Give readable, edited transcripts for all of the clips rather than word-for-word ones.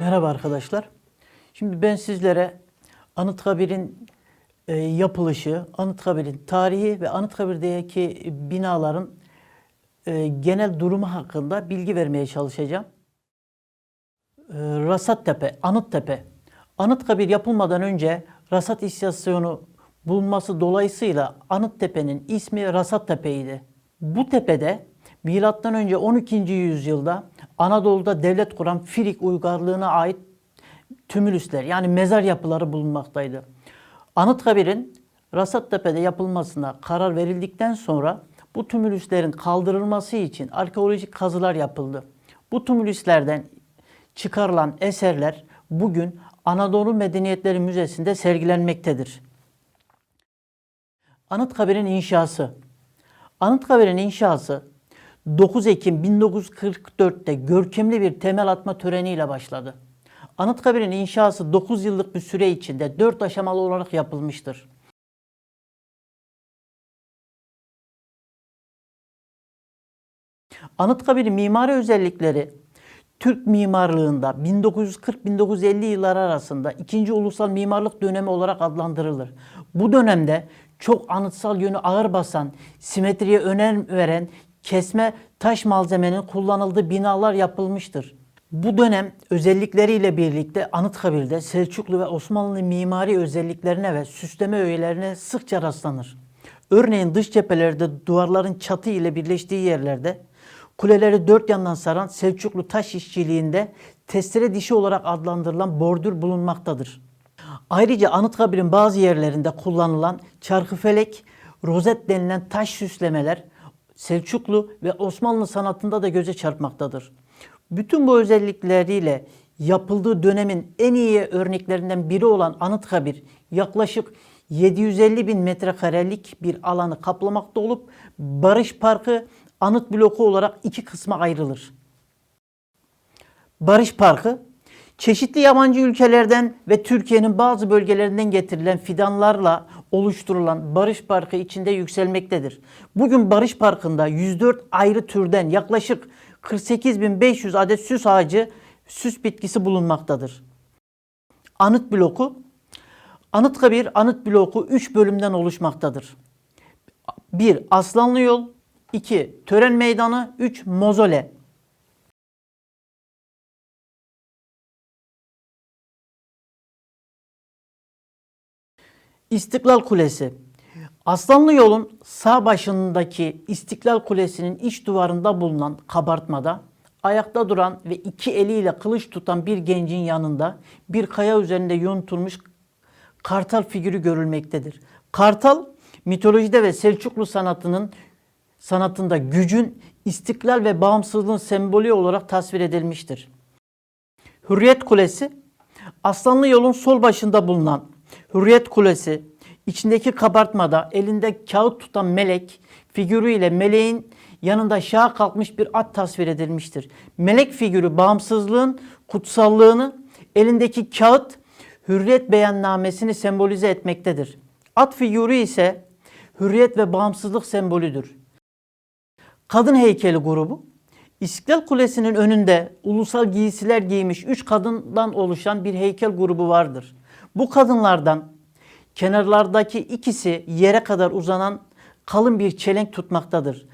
Merhaba arkadaşlar. Şimdi ben sizlere Anıtkabir'in yapılışı, Anıtkabir'in tarihi ve Anıtkabir'deki binaların genel durumu hakkında bilgi vermeye çalışacağım. Rasattepe, Anıttepe. Anıtkabir yapılmadan önce Rasat istasyonu bulunması dolayısıyla Anıttepe'nin ismi Rasattepe'ydi. Bu tepede M.Ö. 12. yüzyılda Anadolu'da devlet kuran Firik uygarlığına ait tümülüsler yani mezar yapıları bulunmaktaydı. Anıtkabir'in Rasattepe'de yapılmasına karar verildikten sonra bu tümülüslerin kaldırılması için arkeolojik kazılar yapıldı. Bu tümülüslerden çıkarılan eserler bugün Anadolu Medeniyetleri Müzesi'nde sergilenmektedir. Anıtkabir'in inşası. Anıtkabir'in inşası 9 Ekim 1944'te görkemli bir temel atma töreniyle başladı. Anıtkabir'in inşası 9 yıllık bir süre içinde 4 aşamalı olarak yapılmıştır. Anıtkabir'in mimari özellikleri Türk mimarlığında 1940-1950 yılları arasında 2. Ulusal Mimarlık Dönemi olarak adlandırılır. Bu dönemde çok anıtsal yönü ağır basan, simetriye önem veren kesme taş malzemenin kullanıldığı binalar yapılmıştır. Bu dönem özellikleriyle birlikte Anıtkabir'de Selçuklu ve Osmanlı mimari özelliklerine ve süsleme öğelerine sıkça rastlanır. Örneğin dış cephelerde duvarların çatı ile birleştiği yerlerde kuleleri dört yandan saran Selçuklu taş işçiliğinde testere dişi olarak adlandırılan bordür bulunmaktadır. Ayrıca Anıtkabir'in bazı yerlerinde kullanılan çarkıfelek, rozet denilen taş süslemeler Selçuklu ve Osmanlı sanatında da göze çarpmaktadır. Bütün bu özellikleriyle yapıldığı dönemin en iyi örneklerinden biri olan Anıtkabir yaklaşık 750 bin metrekarelik bir alanı kaplamakta olup Barış Parkı anıt bloku olarak iki kısma ayrılır. Barış Parkı, çeşitli yabancı ülkelerden ve Türkiye'nin bazı bölgelerinden getirilen fidanlarla oluşturulan Barış Parkı içinde yükselmektedir. Bugün Barış Parkı'nda 104 ayrı türden yaklaşık 48.500 adet süs ağacı, süs bitkisi bulunmaktadır. Anıt bloku, Anıtkabir anıt bloku 3 bölümden oluşmaktadır. 1. Aslanlı Yol, 2. Tören Meydanı, 3. Mozole. İstiklal Kulesi. Aslanlı Yol'un sağ başındaki İstiklal Kulesi'nin iç duvarında bulunan kabartmada ayakta duran ve iki eliyle kılıç tutan bir gencin yanında bir kaya üzerinde yontulmuş kartal figürü görülmektedir. Kartal, mitolojide ve Selçuklu sanatında gücün, istiklal ve bağımsızlığın sembolü olarak tasvir edilmiştir. Hürriyet Kulesi, Aslanlı Yol'un sol başında bulunan Hürriyet Kulesi, içindeki kabartmada elinde kağıt tutan melek figürüyle meleğin yanında şaha kalkmış bir at tasvir edilmiştir. Melek figürü bağımsızlığın kutsallığını, elindeki kağıt hürriyet beyannamesini sembolize etmektedir. At figürü ise hürriyet ve bağımsızlık sembolüdür. Kadın heykeli grubu, İstiklal Kulesi'nin önünde ulusal giysiler giymiş 3 kadından oluşan bir heykel grubu vardır. Bu kadınlardan kenarlardaki ikisi yere kadar uzanan kalın bir çelenk tutmaktadır.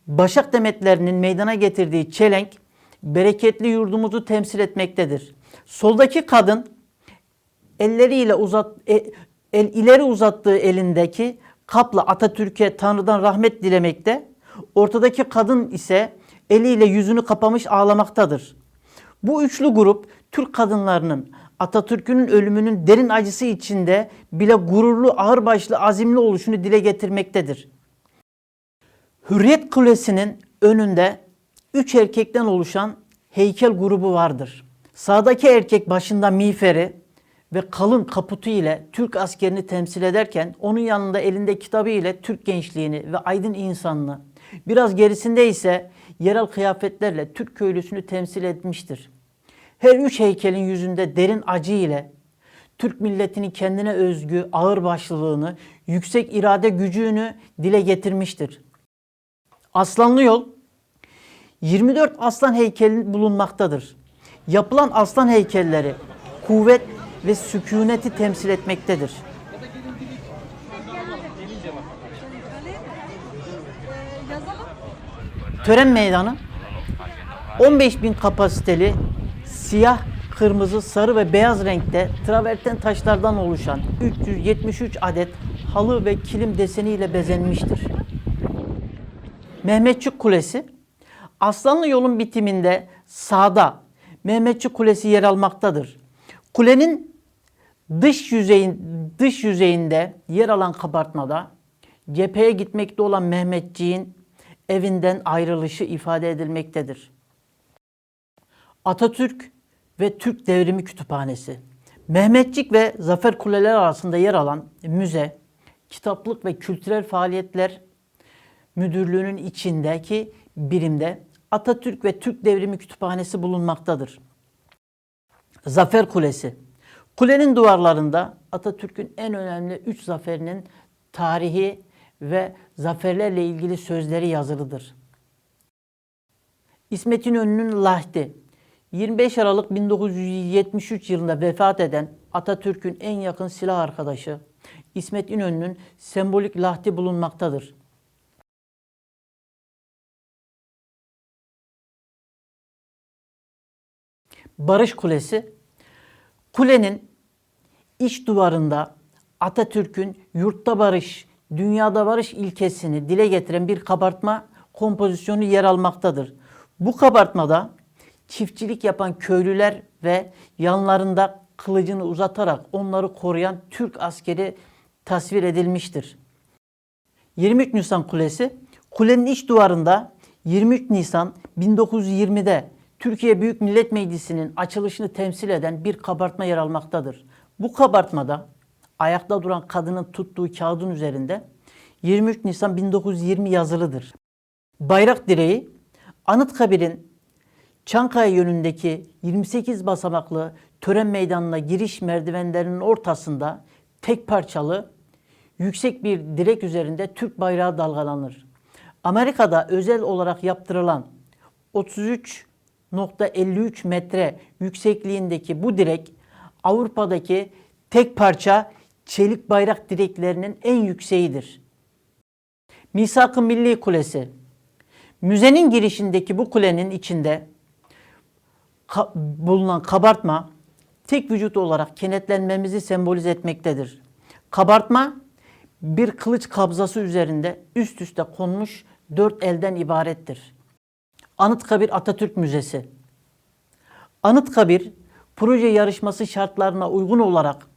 Başak demetlerinin meydana getirdiği çelenk bereketli yurdumuzu temsil etmektedir. Soldaki kadın elleriyle ileri uzattığı elindeki kapla Atatürk'e Tanrı'dan rahmet dilemekte. Ortadaki kadın ise eliyle yüzünü kapamış ağlamaktadır. Bu üçlü grup Türk kadınlarının Atatürk'ün ölümünün derin acısı içinde bile gururlu, ağırbaşlı, azimli oluşunu dile getirmektedir. Hürriyet Kulesi'nin önünde 3 erkekten oluşan heykel grubu vardır. Sağdaki erkek başında miğferi ve kalın kaputu ile Türk askerini temsil ederken onun yanında elinde kitabı ile Türk gençliğini ve aydın insanını, biraz gerisinde ise yerel kıyafetlerle Türk köylüsünü temsil etmiştir. Her üç heykelin yüzünde derin acı ile Türk milletinin kendine özgü ağırbaşlılığını, yüksek irade gücünü dile getirmiştir. Aslanlı Yol, 24 aslan heykeli bulunmaktadır. Yapılan aslan heykelleri kuvvet ve sükuneti temsil etmektedir. Tören meydanı 15.000 kapasiteli siyah, kırmızı, sarı ve beyaz renkte traverten taşlardan oluşan 373 adet halı ve kilim deseniyle bezenmiştir. Mehmetçik Kulesi, Aslanlı yolun bitiminde sağda Mehmetçik Kulesi yer almaktadır. Kulenin dış yüzeyinde yer alan kabartmada cepheye gitmekte olan Mehmetçiğin evinden ayrılışı ifade edilmektedir. Atatürk ve Türk Devrimi Kütüphanesi, Mehmetçik ve Zafer Kuleleri arasında yer alan müze, kitaplık ve kültürel faaliyetler müdürlüğünün içindeki birimde Atatürk ve Türk Devrimi Kütüphanesi bulunmaktadır. Zafer Kulesi, kulenin duvarlarında Atatürk'ün en önemli 3 zaferinin tarihi ve zaferlerle ilgili sözleri yazılıdır. İsmet İnönü'nün lahdi, 25 Aralık 1973 yılında vefat eden Atatürk'ün en yakın silah arkadaşı İsmet İnönü'nün sembolik lahdi bulunmaktadır. Barış Kulesi, kulenin iç duvarında Atatürk'ün yurtta barış, dünyada barış ilkesini dile getiren bir kabartma kompozisyonu yer almaktadır. Bu kabartmada çiftçilik yapan köylüler ve yanlarında kılıcını uzatarak onları koruyan Türk askeri tasvir edilmiştir. 23 Nisan Kulesi, kulenin iç duvarında 23 Nisan 1920'de Türkiye Büyük Millet Meclisi'nin açılışını temsil eden bir kabartma yer almaktadır. Bu kabartmada ayakta duran kadının tuttuğu kağıdın üzerinde 23 Nisan 1920 yazılıdır. Bayrak direği, Anıtkabir'in Çankaya yönündeki 28 basamaklı tören meydanına giriş merdivenlerinin ortasında tek parçalı yüksek bir direk üzerinde Türk bayrağı dalgalanır. Amerika'da özel olarak yaptırılan 33,53 metre yüksekliğindeki bu direk Avrupa'daki tek parça çelik bayrak direklerinin en yükseğidir. Misak-ı Milli Kulesi, müzenin girişindeki bu kulenin içinde bulunan kabartma tek vücut olarak kenetlenmemizi sembolize etmektedir. Kabartma bir kılıç kabzası üzerinde üst üste konmuş 4 elden ibarettir. Anıtkabir Atatürk Müzesi, Anıtkabir proje yarışması şartlarına uygun olarak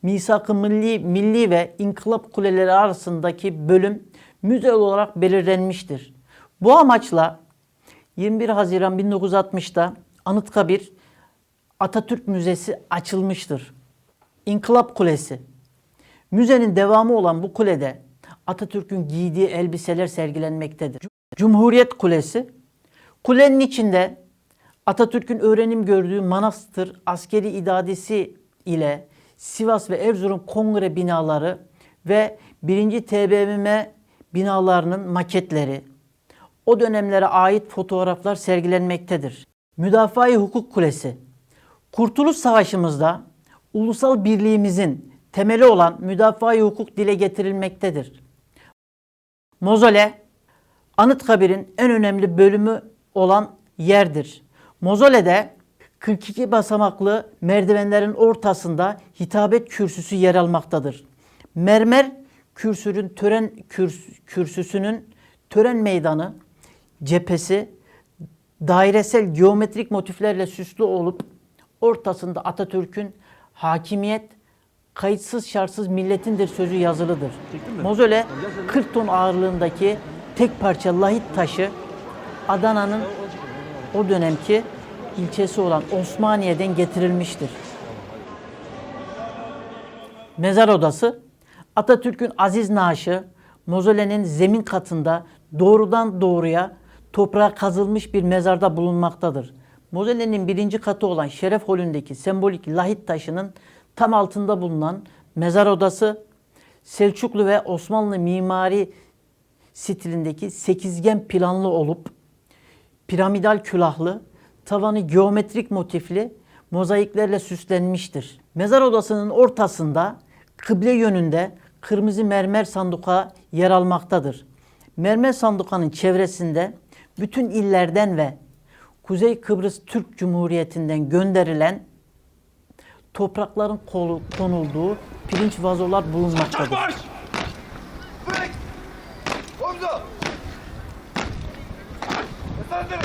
Misak-ı Milli ve İnkılap Kuleleri arasındaki bölüm müze olarak belirlenmiştir. Bu amaçla 21 Haziran 1960'da Anıtkabir Atatürk Müzesi açılmıştır. İnkılap Kulesi, müzenin devamı olan bu kulede Atatürk'ün giydiği elbiseler sergilenmektedir. Cumhuriyet Kulesi, kulenin içinde Atatürk'ün öğrenim gördüğü manastır, askeri idadesi ile Sivas ve Erzurum kongre binaları ve 1. TBMM binalarının maketleri, o dönemlere ait fotoğraflar sergilenmektedir. Müdafaa-i Hukuk Kulesi, Kurtuluş Savaşımızda ulusal birliğimizin temeli olan müdafaa-i hukuk dile getirilmektedir. Mozole, Anıtkabir'in en önemli bölümü olan yerdir. Mozole'de 42 basamaklı merdivenlerin ortasında hitabet kürsüsü yer almaktadır. Mermer kürsüsünün tören meydanı, cephesi dairesel geometrik motiflerle süslü olup ortasında Atatürk'ün hakimiyet kayıtsız şartsız milletindir sözü yazılıdır. Mozole 40 ton ağırlığındaki tek parça lahit taşı Adana'nın o dönemki ilçesi olan Osmaniye'den getirilmiştir. Mezar odası, Atatürk'ün aziz naaşı mozolenin zemin katında doğrudan doğruya toprağa kazılmış bir mezarda bulunmaktadır. Mozolenin 1. katı olan Şeref Holü'ndeki sembolik lahit taşının tam altında bulunan mezar odası, Selçuklu ve Osmanlı mimari stilindeki sekizgen planlı olup piramidal külahlı, Tavanı geometrik motifli mozaiklerle süslenmiştir. Mezar odasının ortasında kıble yönünde kırmızı mermer sanduka yer almaktadır. Mermer sandukanın çevresinde bütün illerden ve Kuzey Kıbrıs Türk Cumhuriyeti'nden gönderilen toprakların konulduğu pirinç vazolar bulunmaktadır. Marş! Bırak! Omza! Efendim!